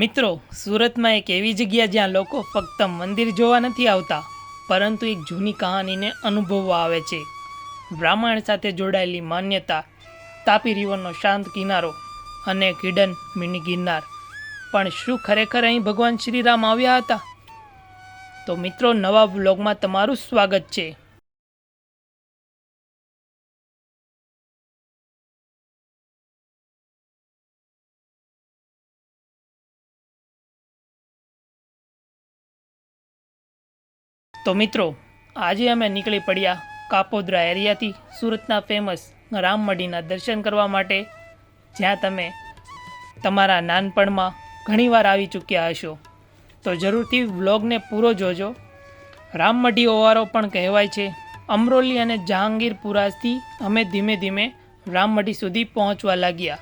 મિત્રો, સુરતમાં એક એવી જગ્યા જ્યાં લોકો ફક્ત મંદિર જોવા નથી આવતા, પરંતુ એક જૂની કહાનીને અનુભવવા આવે છે. રામાયણ સાથે જોડાયેલી માન્યતા, તાપી રિવરનો શાંત કિનારો અને એક હિડન મિની ગિરનાર. પણ શું ખરેખર અહીં ભગવાન શ્રીરામ આવ્યા હતા? તો મિત્રો, નવા વ્લોગમાં તમારું સ્વાગત છે. તો મિત્રો, આજે અમે નીકળી પડ્યા કાપોદ્રા એરિયાથી સુરતના ફેમસ રામમઢીના દર્શન કરવા માટે, જ્યાં તમે તમારા નાનપણમાં ઘણીવાર આવી ચૂક્યા હશો. તો જરૂરથી વ્લોગને પૂરો જોજો. રામમઢી ઓવારો પણ કહેવાય છે. અમરોલી અને જહાંગીરપુરાથી અમે ધીમે ધીમે રામમઢી સુધી પહોંચવા લાગ્યા.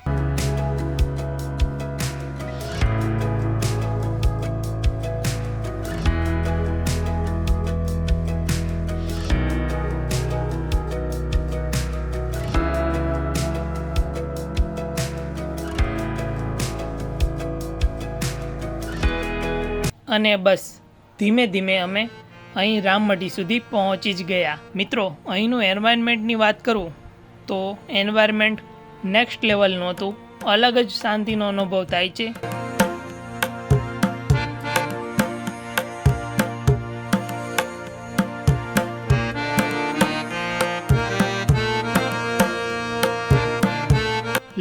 અને બસ ધીમે ધીમે અમે અહીં રામમઢી સુધી પહોંચી જ ગયા. મિત્રો, અહીંનું એન્વાયરમેન્ટની વાત કરું તો એન્વાયરમેન્ટ નેક્સ્ટ લેવલનું હતું. અલગ જ શાંતિનો અનુભવ થાય છે.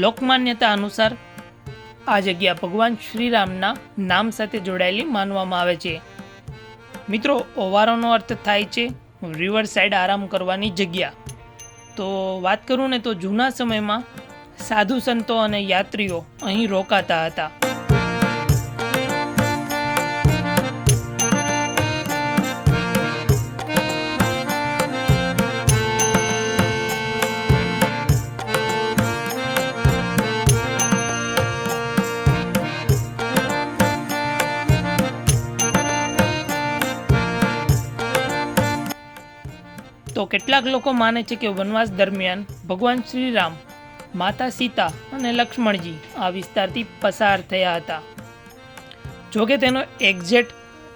લોકમાન્યતા અનુસાર આ જગ્યા ભગવાન શ્રીરામના નામ સાથે જોડાયેલી માનવામાં આવે છે. મિત્રો, ઓવારોનો અર્થ થાય છે રિવર સાઈડ આરામ કરવાની જગ્યા. તો વાત કરું ને તો જૂના સમયમાં સાધુ સંતો અને યાત્રીઓ અહીં રોકાતા હતા. તો કેટલાક લોકો માને છે કે વનવાસ દરમિયાન ભગવાન શ્રીરામ, માતા સીતા અને લક્ષ્મણજી આ વિસ્તારથી પસાર થયા હતા. જોકે તેનો એક્ઝેક્ટ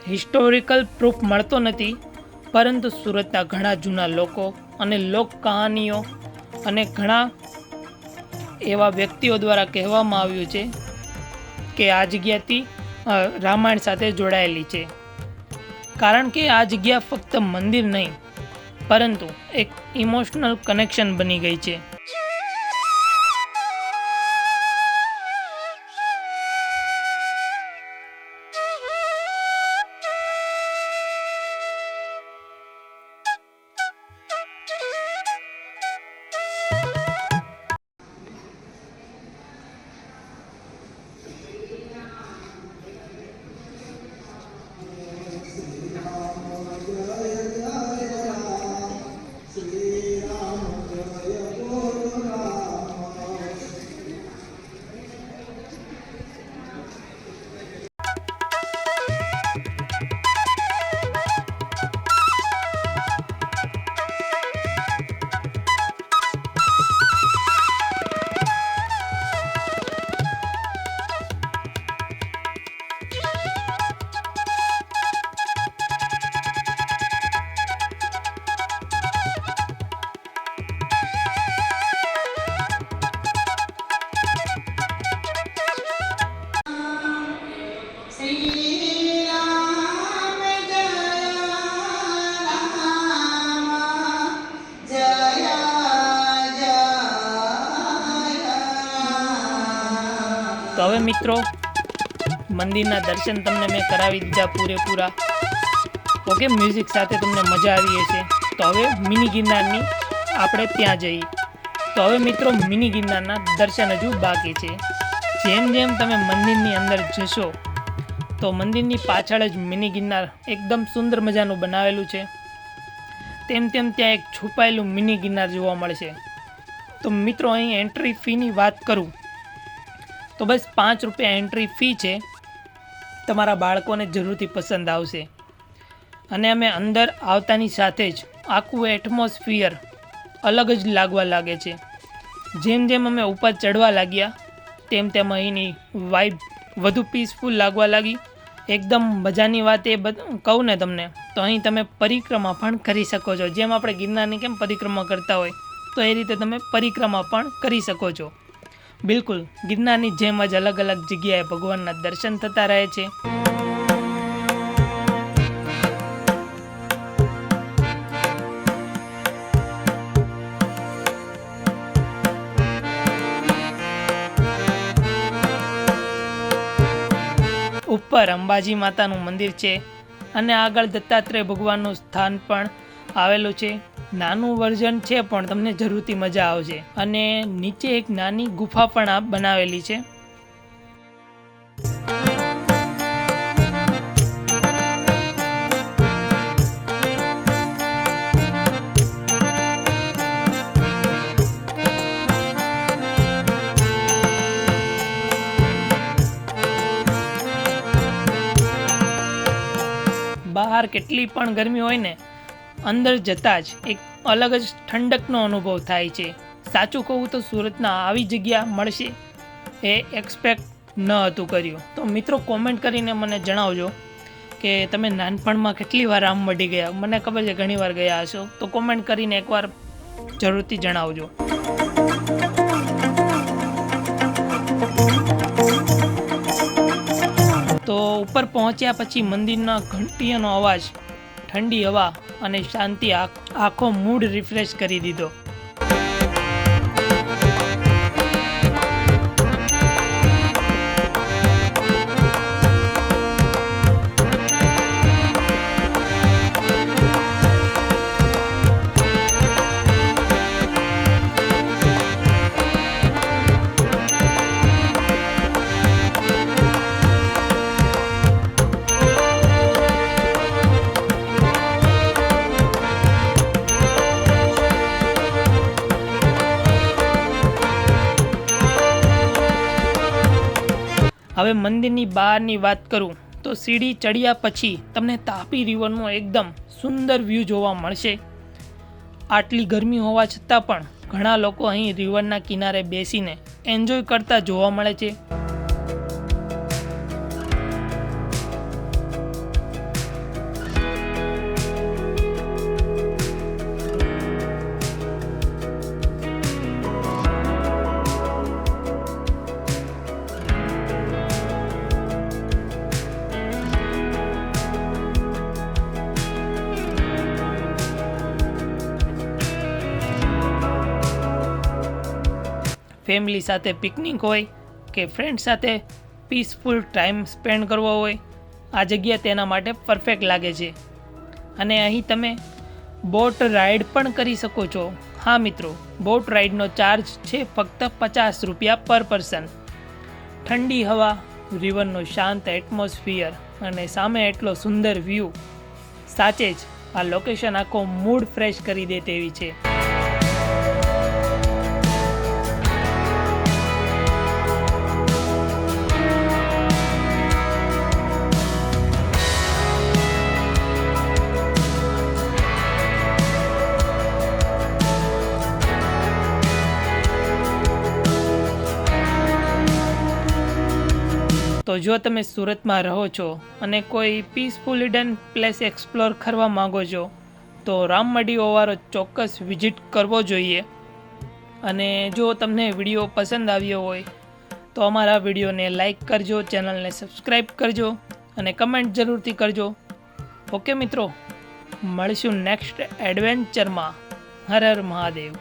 હિસ્ટોરિકલ પ્રૂફ મળતો નથી, પરંતુ સુરતના ઘણા જૂના લોકો અને લોક કહાનીઓ અને ઘણા એવા વ્યક્તિઓ દ્વારા કહેવામાં આવ્યું છે કે આ જગ્યાથી રામાયણ સાથે જોડાયેલી છે. કારણ કે આ જગ્યા ફક્ત મંદિર નહીં, પરંતુ એક ઇમોશનલ કનેક્શન બની ગઈ છે. તો હવે મિત્રો, મંદિરના દર્શન તમને મેં કરાવી દીધા પૂરેપૂરા. ઓકે, મ્યુઝિક સાથે તમને મજા આવી હશે. તો હવે મિની ગિરનારની આપણે ત્યાં જઈએ. તો હવે મિત્રો, મિની ગિરનારના દર્શન હજુ બાકી છે. જેમ જેમ તમે મંદિરની અંદર જશો તો મંદિરની પાછળ જ મિની ગિરનાર એકદમ સુંદર મજાનું બનાવેલું છે. તેમ તેમ ત્યાં એક છુપાયેલું મિની ગિરનાર જોવા મળશે. તો મિત્રો, અહીં એન્ટ્રી ફીની વાત કરું તો બસ 5 રૂપિયા એન્ટ્રી ફી છે. તમારા બાળકોને જરૂરથી પસંદ આવશે. અને અમે અંદર આવતાની સાથે જ આખું એટમોસ્ફિયર અલગ જ લાગવા લાગે છે. જેમ જેમ અમે ઉપર ચડવા લાગ્યા તેમ તેમ અહીંની વાઇબ વધુ પીસફુલ લાગવા લાગી. એકદમ મજાની વાત એ કહું ને તમને, તો અહીં તમે પરિક્રમા પણ કરી શકો છો. જેમ આપણે ગિરનારની કેમ પરિક્રમા કરતા હોય, તો એ રીતે તમે પરિક્રમા પણ કરી શકો છો. બિલકુલ ગિરનારની જેમ જ અલગ અલગ જગ્યાએ ભગવાનના દર્શન થતા રહે છે. ઉપર અંબાજી માતાનું મંદિર છે અને આગળ દત્તાત્રેય ભગવાનનું સ્થાન પણ આવેલું છે. નાનું વર્ઝન છે પણ તમને જરૂરથી મજા આવશે. અને નીચે એક નાની ગુફા પણ બનાવેલી છે. બહાર કેટલી પણ ગરમી હોય ને, અંદર જતાં જ એક અલગ જ ઠંડકનો અનુભવ થાય છે. સાચું કહું તો સુરતના આવી જગ્યા મળશે એ એક્સપેક્ટ ન હતું કર્યું. તો મિત્રો કોમેન્ટ કરીને મને જણાવજો કે તમે નાનપણમાં કેટલી વાર રામવાડી ગયા. મને ખબર છે ઘણી વાર ગયા હશો, તો કોમેન્ટ કરીને એકવાર જરૂરથી જણાવજો. તો ઉપર પહોંચ્યા પછી મંદિરના ઘંટીઓનો અવાજ, ઠંડી હવા અને શાંતિ આખો મૂડ રિફ્રેશ કરી દીધો. હવે મંદિરની બહારની વાત કરું તો સીડી ચડ્યા પછી તમને તાપી રિવરનો એકદમ સુંદર વ્યૂ જોવા મળશે. આટલી ગરમી હોવા છતાં પણ ઘણા લોકો અહીં રિવરના કિનારે બેસીને એન્જોય કરતા જોવા મળે છે. ફેમિલી સાથે પિકનિક હોય કે ફ્રેન્ડ સાથે પીસફુલ ટાઈમ સ્પેન્ડ કરવો હોય, આ જગ્યા તેના માટે પરફેક્ટ લાગે છે. અને અહીં તમે બોટ રાઈડ પણ કરી શકો છો. હા મિત્રો, બોટ રાઈડનો ચાર્જ છે ફક્ત 50 રૂપિયા પર પર્સન. ઠંડી હવા, રિવરનો શાંત એટમોસ્ફિયર અને સામે એટલો સુંદર વ્યૂ, સાચે જ આ લોકેશન આખો મૂડ ફ્રેશ કરી દે તેવી છે. તો જો તમે સુરતમાં રહો છો અને કોઈ પીસફુલ હિડન પ્લેસ એક્સપ્લોર કરવા માગો છો, તો રામવાડી ઓવારો ચોક્કસ વિઝિટ કરવો જોઈએ. અને જો તમને વિડીયો પસંદ આવ્યો હોય તો અમારા વિડીયોને લાઈક કરજો, ચેનલને સબસ્ક્રાઈબ કરજો અને કમેન્ટ જરૂરથી કરજો. ઓકે મિત્રો, મળીશું નેક્સ્ટ એડવેન્ચરમાં. હર હર મહાદેવ.